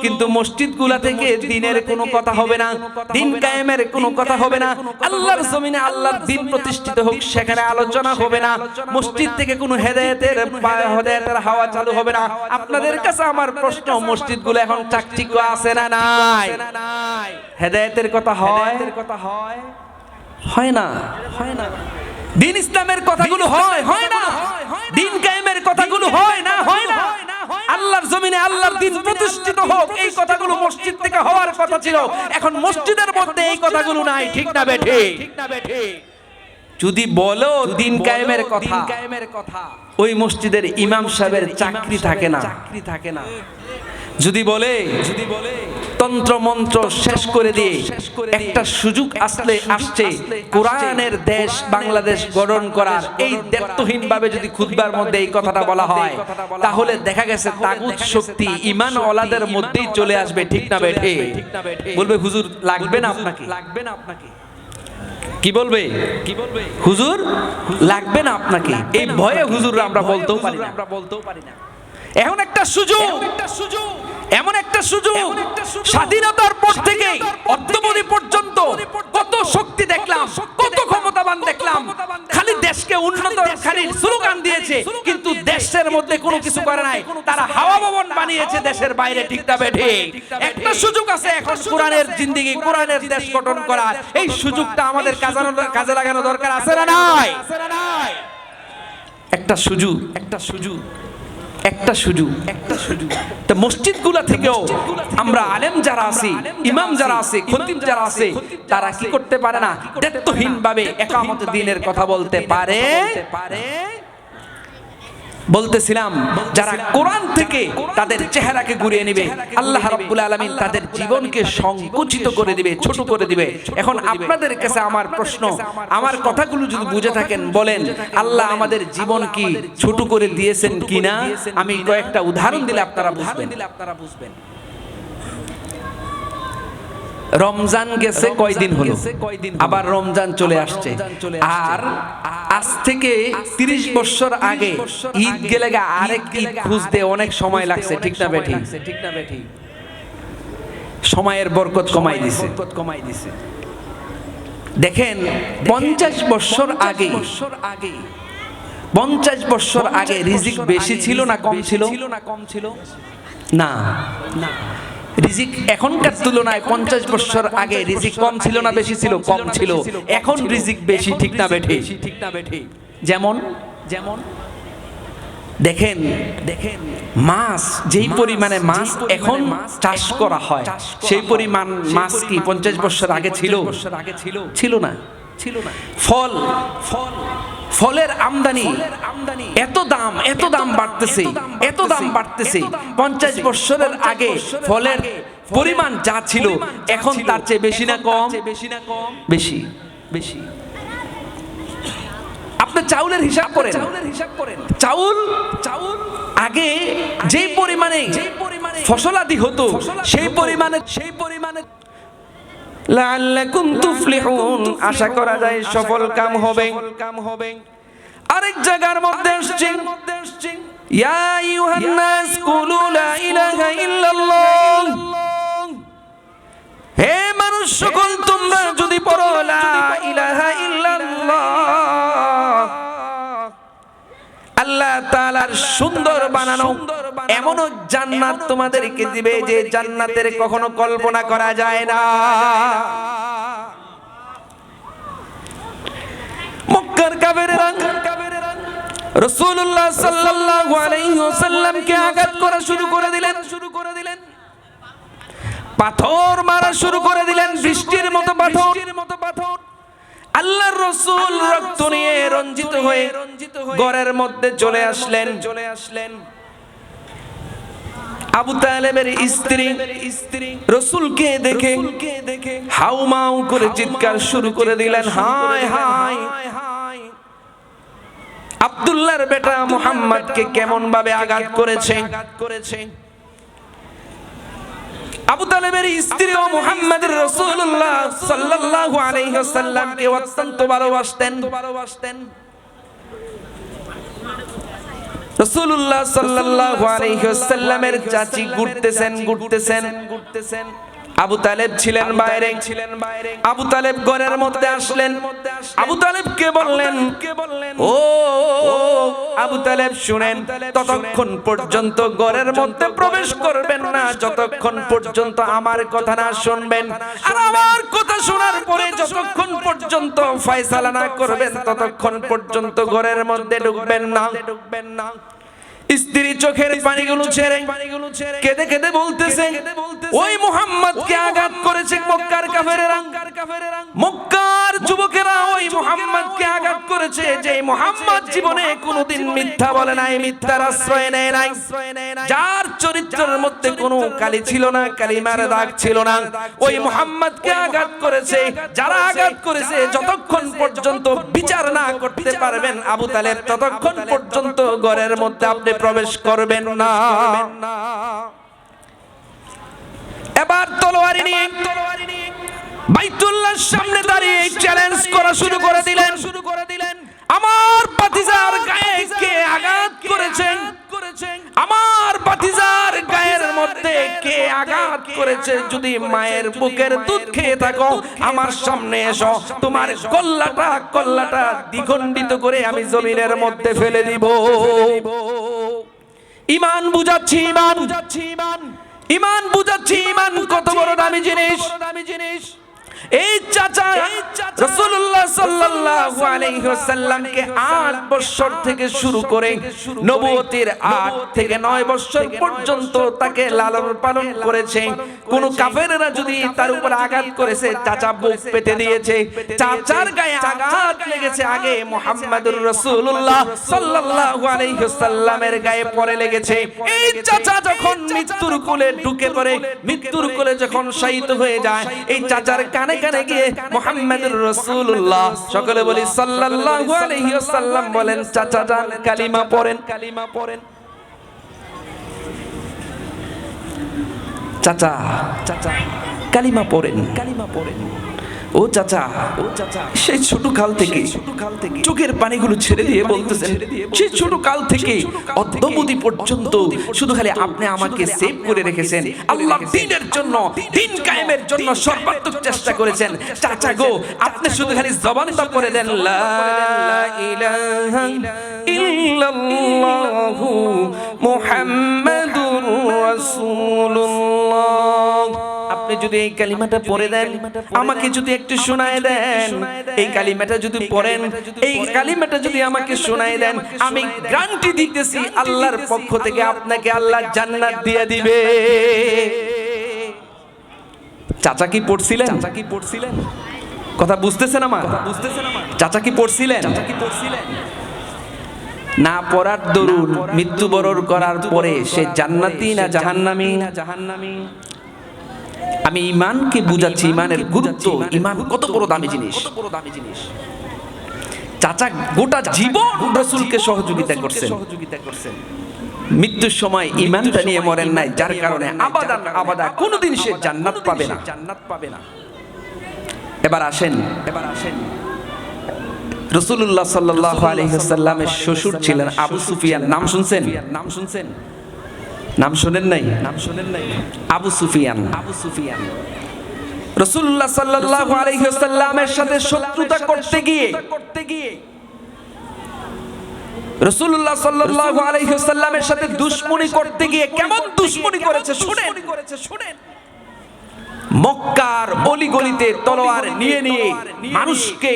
কিন্তু মসজিদগুলা থেকে দ্বীনের কোনো কথা হবে না, দ্বীন কায়েমের কোনো কথা হবে না। আল্লাহর জমিনে আল্লাহর দ্বীন প্রতিষ্ঠিত হোক, সেখানে আলোচনা হবে না। মসজিদ থেকে কোনো হেদায়েতের হাওয়া চালু হবে না। আপনাদের কাছে আমার প্রশ্ন, মসজিদগুলো এখন চাকচিক্য আছে না নাই? হেদায়েতের কথা হয়? হয় না, হয় না। দ্বীন ইসলামের কথাগুলো হয়? হয় না। দ্বীন কায়েমের কথাগুলো হয় না? হয় না। আল্লাহর জমিনে আল্লাহর দ্বীন প্রতিষ্ঠিত হোক, এই কথাগুলো মসজিদ থেকে হওয়ার কথা ছিল। এখন মসজিদের মধ্যে এই কথাগুলো নাই। ঠিক না বেঠে? যদি বলো দ্বীন কায়েমের কথা, ওই মসজিদের ইমাম সাহেবের চাকরি থাকে না। যদি বলে তন্ত্র মন্ত্র শেষ করে দিয়ে একটা সুযোগ আসছে কোরআনের দেশ বাংলাদেশ গঠন করার, এই দায়িত্বহীন ভাবে যদি খুতবার মধ্যে এই কথাটা বলা হয়, তাহলে দেখা গেছে তাগুত শক্তি ঈমান ওয়ালাদের মধ্যেই চলে আসবে। ঠিক না বেঠে? বলবে হুজুর লাগবে না আপনাকে, লাগবে না আপনাকে। কি বলবে? কি বলবে? হুজুর লাগবে না আপনাকে। এই ভয়ে হুজুররা আমরা বলতেও পারি না। এখন একটা সুযোগ, এমন একটা সুযোগ, স্বাধীনতার পর থেকে অদ্যাবধি পর্যন্ত কত শক্তি দেখলাম, কত ক্ষমতাবান দেখলাম, খালি দেশকে উন্নত খালি স্লোগান দিয়েছে, কিন্তু দেশের মধ্যে কোনো কিছু করে নাই। তারা হাওয়া ভবন বানিয়েছে দেশের বাইরে। ঠিক না বেঠে? একটা সুযোগ আছে এখন কোরআনের জিন্দেগি, কোরআনের দেশ গঠন করার। এই সুযোগটা আমাদের কাজে লাগানো দরকার আছে না নাই? একটা সুযোগ, একটা সুযোগ, একটা সুযোগ, একটা সুযোগ। তো মসজিদগুলা থেকেও আমরা আলেম যারা আছি, ইমাম যারা আছে, খতিব যারা আছে, তারা কি করতে পারে না? দায়িত্বহীন ভাবে একামত দ্বীনের কথা বলতে পারে। বলতেছিলাম, যারা কোরআন থেকে তাদের চেহারাকে ঘুরিয়ে নেবে, আল্লাহ রাব্বুল আলামিন তাদের জীবনকে সংকুচিত করে দিবে, ছোট করে দিবে। এখন আপনাদের কাছে আমার প্রশ্ন, আমার কথাগুলো যদি বুঝে থাকেন বলেন, আল্লাহ আমাদের জীবন কি ছোট করে দিয়েছেন কিনা? আমি কয়েকটা উদাহরণ দিলে আপনারা বুঝবেন। রমজান গেছে কয়দিন হলো, আবার রমজান চলে আসছে। আর আজ থেকে 30 বছর আগে ঈদ গেলে আরেক ঈদ খুঁজতে অনেক সময় লাগছে। ঠিক না বেঠি? সময়ের বরকত কমাই দিছে। দেখেন 50 বছর আগে, 50 বছর আগে রিজিক বেশি ছিল না কম ছিল? না, না। রিজিক এখনকার তুলনায় 50 বছর আগে রিজিক কম ছিল না বেশি ছিল? কম ছিল। এখন রিজিক বেশি। ঠিক না বেঠে? যেমন যেমন দেখেন মাছ, যেই পরিমাণে মাছ এখন চাষ করা হয়, সেই পরিমাণ মাছ কি 50 বছর আগে ছিল? ছিল না। ফলের আমদানি এত দাম বাড়তেছে। 50 বছরের আগে ফলের পরিমাণ যা ছিল এখন তার চেয়ে বেশি না কম? বেশি। আপনি চাউলের হিসাব করেন, চাউল আগে যে পরিমাণে ফসলাদি হতো সেই পরিমাণে লাআল্লাকুম তুফলিহুন, আশা করা যায় সফল কাম হবে। আরেক জায়গার মধ্যে আসছে, ইয়া আইয়ুহান নাস কুলু লা ইলাহা ইল্লাল্লাহ তাআলার সুন্দর বানানো এমন জান্নাত তোমাদেরকে দিবে যে জান্নাতের কখনো কল্পনা করা যায় না। মক্কার কাফেররা রাসূলুল্লাহ সাল্লাল্লাহু আলাইহি ওয়াসাল্লামকে আঘাত করা শুরু করে দিলেন, পাথর মারা শুরু করে দিলেন, বৃষ্টির মতো পাথর। আল্লাহর রাসূল রক্ত নিয়ে রঞ্জিত হয়ে ঘরের মধ্যে চলে আসলেন। আবু তালেবের স্ত্রী রাসূলকে দেখে হাউমাউ করে চিৎকার শুরু করে দিলেন, হায় হায়, আব্দুল্লাহর বেটা মুহাম্মদকে কেমন ভাবে আঘাত করেছে। আবু তালেবের স্ত্রী ও মুহাম্মদ রাসূলুল্লাহ সাল্লাল্লাহু আলাইহি ওয়াসাল্লামকে অত্যন্ত ভালোবাসতেন। রাসূলুল্লাহ সাল্লাল্লাহু আলাইহি ওয়াসাল্লামের চাচি ঘুরতেছেন। আবু তালেব ছিলেন বাইরে। আবু তালেব ঘরের মধ্যে আসলেন। আবু তালেবকে বললেন, ও আবু তালেব শুনেন, ততক্ষণ পর্যন্ত ঘরের মধ্যে প্রবেশ করবেন না যতক্ষণ পর্যন্ত আমার কথা না শুনবেন, আর আমার কথা শোনার পরে যতক্ষণ পর্যন্ত ফয়সালা না করবেন ততক্ষণ পর্যন্ত ঘরের মধ্যে ঢুকবেন না। স্ত্রী চোখের পানিগুলো ছেড়ে কেঁদে কেঁদে বলতেছে, ওই মুহাম্মদকে আঘাত করেছে মক্কার কাফেরেরা, মক্কার যুবকেরা ওই মুহাম্মদকে আঘাত করেছে, যে মুহাম্মদ জীবনে কোনোদিন মিথ্যা বলে নাই, মিথ্যার আশ্রয় নেয় নাই, যার চরিত্রের মধ্যে কোনো কালি ছিল না, কালিমার দাগ ছিল না, ওই মুহাম্মদকে আঘাত করেছে। যারা আঘাত করেছে যতক্ষণ পর্যন্ত বিচার না করতে পারবেন আবু তালেব, ততক্ষণ পর্যন্ত ঘরের মধ্যে আপনি প্রবেশ করবেন না। এবার তলোয়ারি নিয়ে বাইতুল্লাহর সামনে দাঁড়িয়ে চ্যালেঞ্জ করা শুরু করে দিলেন, আমার ভাতিজার গায়ে কে আঘাত করেছেন, আমার ভাতিজার গায়ের মধ্যে কে আঘাত করেছে, যদি মায়ের বুকের দুধ খেয়ে থাকো আমার সামনে এসো, তোমার কল্লাটা দ্বিখণ্ডিত করে আমি জমিনের মধ্যে ফেলে দিব। ঈমান বুঝাচ্ছি, ঈমান কত বড় দামি জিনিস। এই চাচা রাসূলুল্লাহ সাল্লাল্লাহু আলাইহি ওয়াসাল্লামকে 8 বছর থেকে শুরু করে নবুয়তের 8 থেকে 9 বছর পর্যন্ত তাকে লালন পালন করেছে। কোন কাফেররা যদি তার উপর আঘাত করেছে চাচা বুক পেতে দিয়েছে, চাচার গায়ে আঘাত লেগেছে আগে মুহাম্মদুর রাসূলুল্লাহ সাল্লাল্লাহু আলাইহি ওয়াসাল্লামের গায়ে পরে লেগেছে। এই চাচা যখন মৃত্যুর কোলে ঢুকে পড়ে, মৃত্যুর কোলে যখন শায়িত হয়ে যায়, এই চাচার কানে কানে গিয়ে মুহাম্মদুর রাসূলুল্লাহ, সকলে বলি সাল্লাল্লাহু আলাইহি ওয়াসাল্লাম বলেন, চাচা যান কালিমা পড়েন। চাচা কালিমা পড়েন। ও চাচা, সেই ছোট কাল থেকে চোখের পানিগুলো ছেড়ে দিয়ে বলতেছেন, সেই ছোট কাল থেকে অদ্যাবধি পর্যন্ত শুধু খালি আপনি আমাকে সেভ করে রেখেছেন, আল্লাহ দ্বীনের জন্য, দ্বীন কায়েমের জন্য সর্বাত্মক চেষ্টা করেছেন। চাচা গো, আপনি শুধু খালি জবানটা পড়ে দেন, লা ইলাহা ইল্লাল্লাহু মুহাম্মাদুর রাসূলুল্লাহ। আপনি যদি এই কালিমাটা পড়ে দেন, আমাকে যদি একটু শোনায় দেন, এই কালিমাটা যদি পড়েন, এই কালিমাটা যদি আমাকে শোনায় দেন, আমি গ্যারান্টি দিতেছি আল্লাহর পক্ষ থেকে আপনাকে আল্লাহ জান্নাত দিয়ে দিবে। চাচা কি পড়ছিলেন? কথা বুঝতেছেন আমার? চাচা কি পড়ছিলেন? না পড়ার দরুন মৃত্যুবরণ করার পরে সে জান্নাতি না জাহান্নামী? আমি ঈমানকে বুঝাচ্ছি, ঈমানের গুরুত্ব, ঈমান কত বড় দামি জিনিস। চাচা গোটা জীবন রাসূলকে সহযোগিতা করছেন, মৃত্যুর সময় ঈমানটা নিয়ে মরেন নাই, যার কারণে আবাদা কোনোদিন সে জান্নাত পাবে না। এবার আসেন, রাসূলুল্লাহ সাল্লাল্লাহু আলাইহি ওয়াসাল্লামের শ্বশুর ছিলেন আবু সুফিয়ান। নাম শুনছেন? নাম শোনেন নাই? আবু সুফিয়ান। রাসূলুল্লাহ সাল্লাল্লাহু আলাইহি ওয়াসাল্লামের সাথে শত্রুতা করতে গিয়ে রাসূলুল্লাহ সাল্লাল্লাহু আলাইহি ওয়াসাল্লামের সাথে দুশমনি করতে গিয়ে কেমন দুশমনি করেছে শুনেন। মক্কার অলিগলিতে তলোয়ার নিয়ে নিয়ে মানুষকে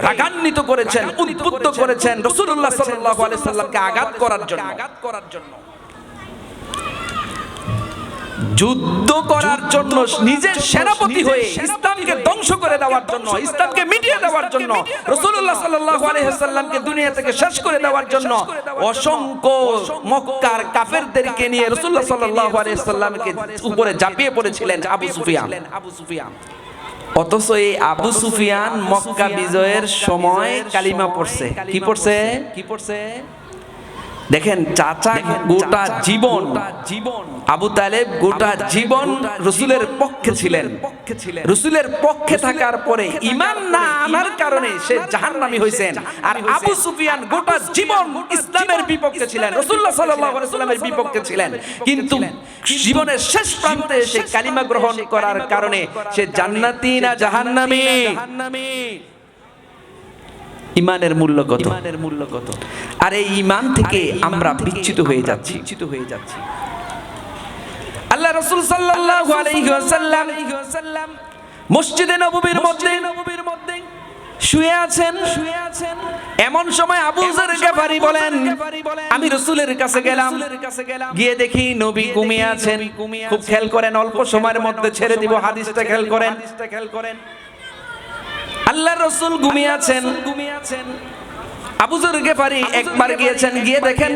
রাগান্বিত করেছেন, উদ্বুদ্ধ করেছেন রাসূলুল্লাহ সাল্লাল্লাহু আলাইহি ওয়াসাল্লামকে আঘাত করার জন্য। যুদ্ধ করার জন্য, নিজের সেনাপতি হয়ে ইসলামকে ধ্বংস করে দেওয়ার জন্য, ইসলামকে মিটিয়ে দেওয়ার জন্য, রাসূলুল্লাহ সাল্লাল্লাহু আলাইহি ওয়াসাল্লামকে দুনিয়া থেকে শেষ করে দেওয়ার জন্য অসংখ্য মক্কার কাফেরদেরকে নিয়ে রাসূলুল্লাহ সাল্লাল্লাহু আলাইহি ওয়াসাল্লামকে উপরে ঝাঁপিয়ে পড়েছিলেন আবু সুফিয়ান। অথচ এই আবু সুফিয়ান মক্কা বিজয়ের সময় কালিমা পড়ছে। কি পড়ছে? দেখেন, চাচা গোটা জীবন আবু তালেব গোটা জীবন রাসূলের পক্ষে ছিলেন। রাসূলের পক্ষে থাকার পরে ঈমান না আনার কারণে সে জাহান্নামী হয়েছেন। আর আবু সুফিয়ান গোটা জীবন ইসলামের বিপক্ষে ছিলেন, রাসূলুল্লাহ সাল্লাল্লাহু আলাইহি ওয়াসাল্লামের বিপক্ষে ছিলেন। কিন্তু জীবনের শেষ প্রান্তে সে কালিমা গ্রহণ করার কারণে সে জান্নাতি না জাহান্নামী? ইমানের মূল্য কত? আর এই ইমান থেকে আমরা বিচ্যুত হয়ে যাচ্ছি। আল্লাহ রাসূল সাল্লাল্লাহু আলাইহি ওয়াসাল্লাম মসজিদে নববীর মধ্যে শুয়ে আছেন। এমন সময় আবু যর গিফারি বলেন, আমি রাসূলের কাছে গেলাম, গিয়ে দেখি নবী ঘুমিয়ে আছেন। খুব খেয়াল করেন, অল্প সময়ের মধ্যে ছেড়ে দিব, হাদিসটা খেয়াল করেন। আল্লাহর রাসূল ঘুমিয়ে আছেন। আবু যর গিফারি একবার গিয়েছেন, গিয়ে দেখেন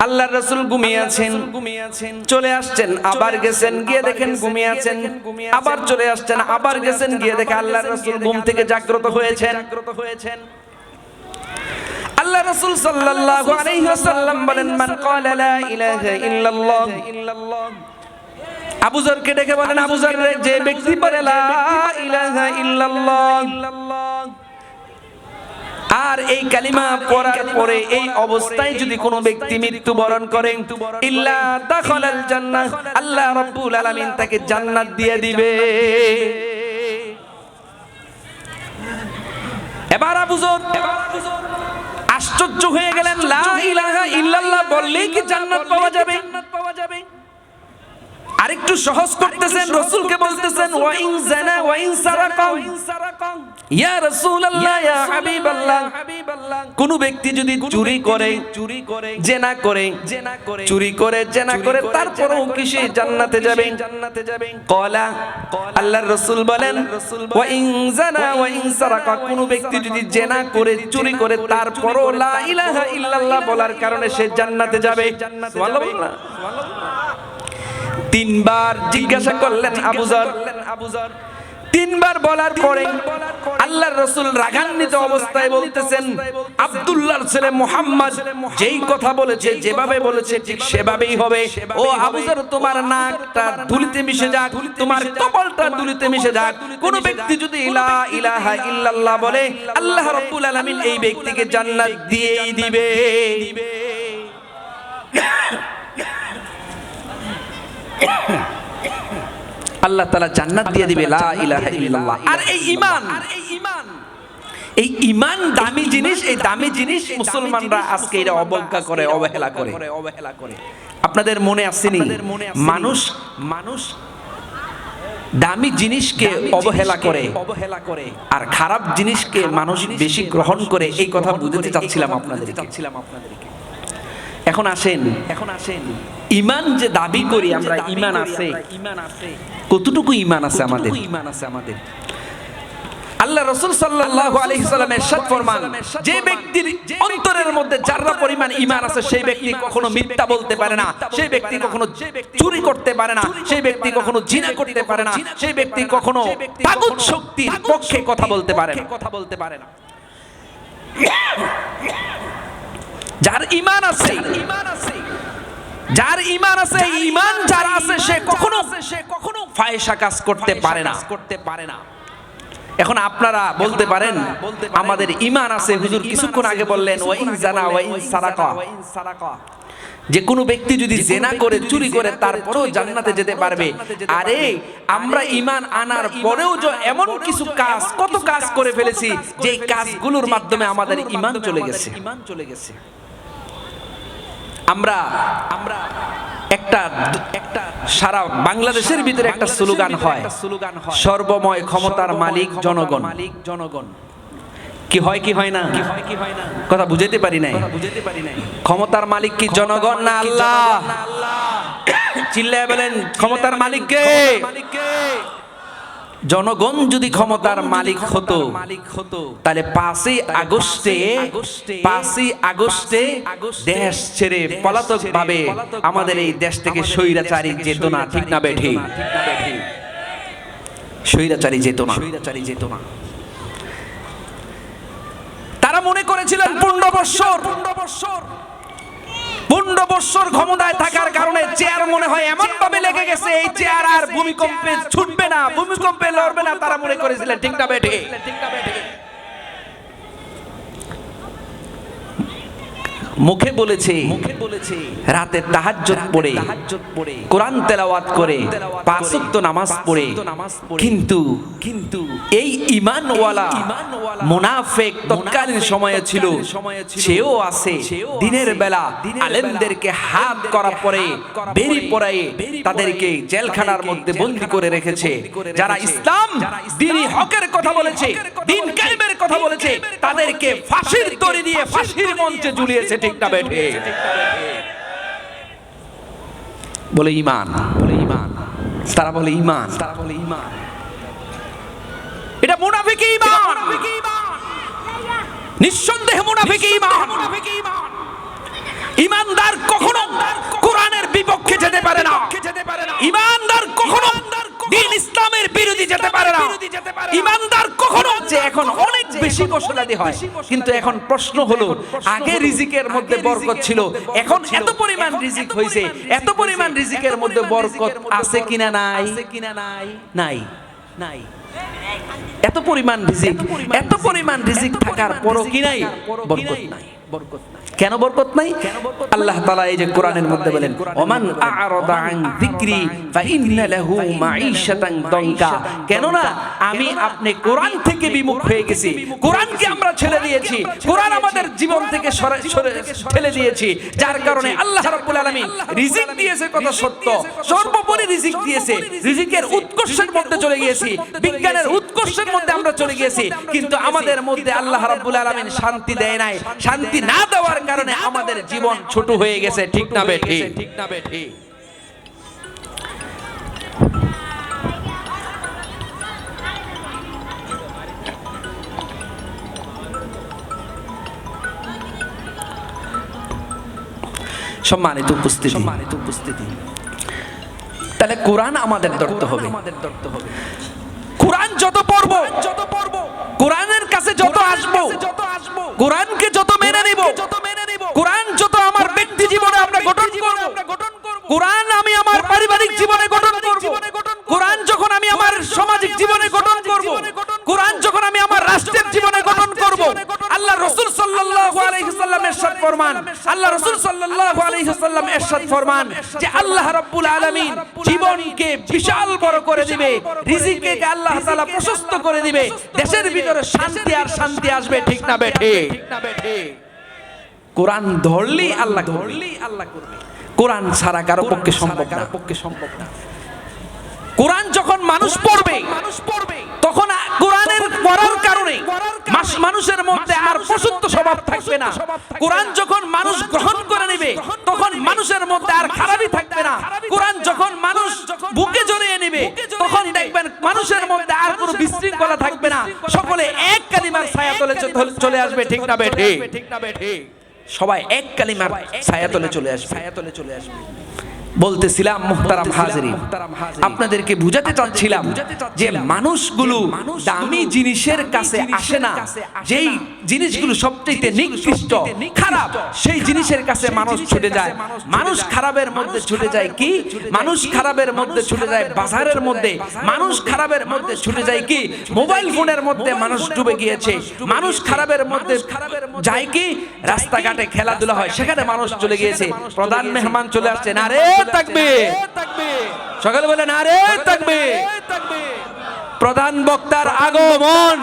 আল্লাহর রাসূল ঘুমিয়ে আছেন। চলে আসছেন, আবার গেছেন, গিয়ে দেখেন ঘুমিয়ে আছেন। আবার চলে আসছেন, আবার গেছেন, গিয়ে দেখেন আল্লাহর রাসূল ঘুম থেকে জাগ্রত হয়েছেন। আল্লাহ রাসূল সাল্লাল্লাহু আলাইহি ওয়াসাল্লাম বলেন, মান ক্বালা লা ইলাহা ইল্লাল্লাহ। আবু যরকে ডেকে বলেন, আবু যর, যে ব্যক্তি বলে লা ইলাহা ইল্লাল্লাহ, আর এই কালিমা পড়ার পরে এই অবস্থায় যদি কোনো ব্যক্তি মৃত্যুবরণ করে, ইল্লা দাখালাল জান্নাহ, আল্লাহ রাব্বুল আলামিন তাকে জান্নাত দিয়ে দিবে। এবার আবু যর আশ্চর্য হয়ে গেলেন, লা ইলাহা ইল্লাল্লাহ বললেই কি জান্নাত পাওয়া যাবে? আরেকটু সহজ করতেছেন, রাসূলকে বলতেছেন, ওয়া ইন জানা ওয়া ইন সারাকা, ইয়া রাসূলুল্লাহ, ইয়া হাবিবাল্লাহ, কোন ব্যক্তি যদি চুরি করে, জেনা করে, তারপরেও কি সে জান্নাতে যাবে? ক্বালা, আল্লাহর রাসূল বলেন, ওয়া ইন জানা ওয়া ইন সারাকা, কোন ব্যক্তি যদি জেনা করে, চুরি করে, তারপরেও লা ইলাহা ইল্লাল্লাহ বলার কারণে সে জান্নাতে যাবে। সুবহানাল্লাহ। তিনবার জিজ্ঞাসা করলেন আবু যর। তিনবার বলার পরে আল্লাহর রাসূল রাগান্বিত অবস্থায় বলতেছেন, আব্দুল্লাহর ছেলে মুহাম্মদ যেই কথা বলেছে, যেভাবে বলেছে ঠিক সেভাবেই হবে। ও আবু যর, তোমার নাকটা ধুলিতে মিশে যাক, তোমার কপালটা ধুলিতে মিশে যাক। কোন ব্যক্তি যদি লা ইলাহা ইল্লাল্লাহ বলে, আল্লাহ রাব্বুল আলামিন এই ব্যক্তিকে জান্নাত দিয়েই দিবে। আল্লাহ তাআলা জান্নাত দিয়ে দিবে, লা ইলাহা ইল্লাল্লাহ। আর এই ঈমান দামি জিনিস, এই দামি জিনিস মুসলমানরা আজকে এটা অবজ্ঞা করে, অবহেলা করে। আপনাদের মনে আসেনি, মানুষ দামি জিনিসকে অবহেলা করে আর খারাপ জিনিসকে মানুষ বেশি গ্রহণ করে। এই কথা বুঝাতে চাচ্ছিলাম আপনাদেরকে। এখন আসেন, ঈমান যে দাবি করি আমরা, ঈমান আছে, কতটুকু ঈমান আছে আমাদের? আল্লাহ রাসূল সাল্লাল্লাহু আলাইহি ওয়াসাল্লাম ইরশাদ ফরমান, যে ব্যক্তির অন্তরের মধ্যে যারা পরিমাণ ঈমান আছে, সেই ব্যক্তি কখনো মিথ্যা বলতে পারে না, সেই ব্যক্তি কখনো চুরি করতে পারে না, সেই ব্যক্তি কখনো জিনা করতে পারে না, সেই ব্যক্তি কখনো তাগুত শক্তির পক্ষে কথা বলতে পারে না। যার ঈমান আছে, ঈমান যারা আছে, সে কখনো ফাহিশা কাজ করতে পারে না। এখন আপনারা বলতে পারেন, আমাদের ঈমান আছে হুজুর, কিছুক্ষণ আগে বললেন ওয়া ইন জানা ওয়া ইন সারাকা, যে কোনো ব্যক্তি যদি জেনা করে চুরি করে তারপরেও জান্নাতে যেতে পারবে। আরে আমরা ঈমান আনার পরেও যে এমন কিছু কাজ, কত কাজ করে ফেলেছি যে কাজগুলোর মাধ্যমে আমাদের ঈমান চলে গেছে। আমরা একটা সারা বাংলাদেশের ভিতরে একটা স্লোগান হয়, সর্বময় ক্ষমতার মালিক জনগণ। কি হয় কি হয় না? কথা বুঝাইতে পারি নাই। ক্ষমতার মালিক কি জনগণ না আল্লাহ? চিল্লায় বলেন ক্ষমতার মালিক কে? জনগণ যদি ক্ষমতার মালিক হতো তাহলে 5ই আগস্টে দেশ ছেড়ে পলাতক ভাবে আমাদের এই দেশ থেকে স্বৈরাচারী যেত না। ঠিক না বেঠি? স্বৈরাচারী যেত না। তারা মনে করেছিলেন 15 বছর ক্ষমতায় থাকার কারণে চেয়ার মনে হয় এমন ভাবে লেগে গেছে, এই চেয়ার আর ভূমিকম্পে ছুটবে না, ভূমিকম্পে লড়বে না। তারা মনে করেছিলেন। ঠিক না বেঠি? মুখে বলেছে, রাতে তাহাজ্জুদ পড়ে, কোরআন তেলাওয়াত করে, 5 ওয়াক্ত নামাজ পড়ে, কিন্তু এই ঈমানওয়ালা মুনাফিক তৎকালীন সময়ে ছিল, সেও আছে দিনের বেলা আলেমদেরকে হাত করা পরে বেরি পড়ায়ে তাদেরকে জেলখানার মধ্যে বন্দী করে রেখেছে। যারা ইসলাম দ্বীনি হকের কথা বলেছে, দ্বীন কায়েমের কথা বলেছে, তাদেরকে ফাঁসির দড়ি দিয়ে ফাঁসির মঞ্চে ঝুলিয়েছে। ঠিক না বেঠে? বলে ঈমান, তারা বলে ঈমান। এটা মুনাফিকি ঈমান, নিঃসন্দেহে মুনাফিকি ঈমান। ঈমানদার কখনো কোরআনের বিপক্ষে যেতে পারে না। ঈমানদার কখনো দ্বীন ইসলামের বিরোধী যেতে পারে না। ঈমানদার কখনো, যে এখন অনেক বেশি কষ্টদায়ী হয়, কিন্তু এখন প্রশ্ন হলো, আগে রিজিকের মধ্যে বরকত ছিল, এখন এত পরিমাণ রিজিক হয়েছে, এত পরিমাণ রিজিকের মধ্যে বরকত আছে কিনা? নাই। এত পরিমাণ রিজিক থাকার পরও কি নাই? বরকত নাই। কেন বরকত নাই? আল্লাহ তাআলা এই যে কোরআনের মধ্যে বলেন, ওমান আ'রাদা আন যিকরি ফাইন্না লাহু মাঈশাতান দনকা। কেন না আমি আপনি কোরআন থেকে বিমুখ হয়ে গেছি, কোরআনকে আমরা ছেড়ে দিয়েছি, কোরআন আমাদের জীবন থেকে ঠেলে দিয়েছি, যার কারণে আল্লাহ রাব্বুল আলামিন রিজিক দিয়েছে, কথা সত্য, সর্বোপরি রিজিক দিয়েছে। রিজিকের উৎকর্ষের মধ্যে চলে গিয়েছি, বিজ্ঞানের উৎকর্ষের মধ্যে আমরা চলে গিয়েছি, কিন্তু আমাদের মধ্যে আল্লাহ রাব্বুল আলামিন শান্তি দেয় নাই। শান্তি না দেওয়ার কারণে আমাদের জীবন ছোট হয়ে গেছে। ঠিক না বেঠি? সম্মানিত উপস্থিতি, তাহলে কোরআন আমাদের ধরতে হবে। কোরআন যত পড়ব, কোরআনের কাছে যত আসবো, কোরআনকে যত মেনে নিব, কোরআন যত আমার ব্যক্তি জীবনে আমরা গঠন করব, কোরআন আমি আমার পারিবারিক জীবনে গঠন করব, কোরআন যখন আমি আমার সামাজিক জীবনে গঠন করব, কোরআন যখন আমি আমার রাষ্ট্রের জীবনে গঠন করব, আল্লাহ রাসূল সাল্লাল্লাহু আলাইহি ওয়াসাল্লাম ইরশাদ ফরমান, যে আল্লাহ রাব্বুল আলামিন জীবনকে বিশাল বড় করে দিবে, রিজিককে আল্লাহ তাআলা প্রশস্ত করে দিবে, দেশের ভিতরে শান্তি আর শান্তি আসবে। ঠিক না বেঠে? কোরআন ধরলেই আল্লাহ করবে, কোরআন ছাড়া কারো পক্ষে সম্ভব না। কোরআন যখন মানুষ পড়বে, তখন কোরআনের পড়ার কারণে মানুষের মধ্যে আর পশুত্ব স্বভাব থাকবে না। কোরআন যখন মানুষ গ্রহণ করে নেবে, তখন মানুষের মধ্যে আর খারাপই থাকবে না। কোরআন যখন মানুষ বুকে জড়িয়ে নেবে, তখন দেখবেন মানুষের মধ্যে আর কোনো বিশৃঙ্খলা থাকবে না, সকলে এক কালিমার ছায়াতলে চলে আসবে। ঠিক না বেঠে? সবাই এক কালিমার ছায়াতলে চলে আসবে। বলতেছিলাম মুহতারাম হাজিরিন, আপনাদেরকে বুঝাতে চাচ্ছিলাম যে মানুষগুলো দামি জিনিসের কাছে আসে না, যেই জিনিসগুলো সবচেয়ে নিকৃষ্ট খারাপ সেই জিনিসের কাছে মানুষ ছুটে যায়। মানুষ খারাপের মধ্যে ছুটে যায় কি? মানুষ খারাপের মধ্যে ছুটে যায় বাজারের মধ্যে, মানুষ খারাপের মধ্যে ছুটে যায় কি? মোবাইল ফোনের মধ্যে মানুষ ডুবে গিয়েছে। মানুষ খারাপের মধ্যে যায় কি? রাস্তাঘাটে খেলাধুলা হয়, সেখানে মানুষ চলে গিয়েছে। প্রধান মেহমান চলে আসছে, নারে তাকবীর, সকালে বলে নারে তাকবীর, প্রধান বক্তার আগমন।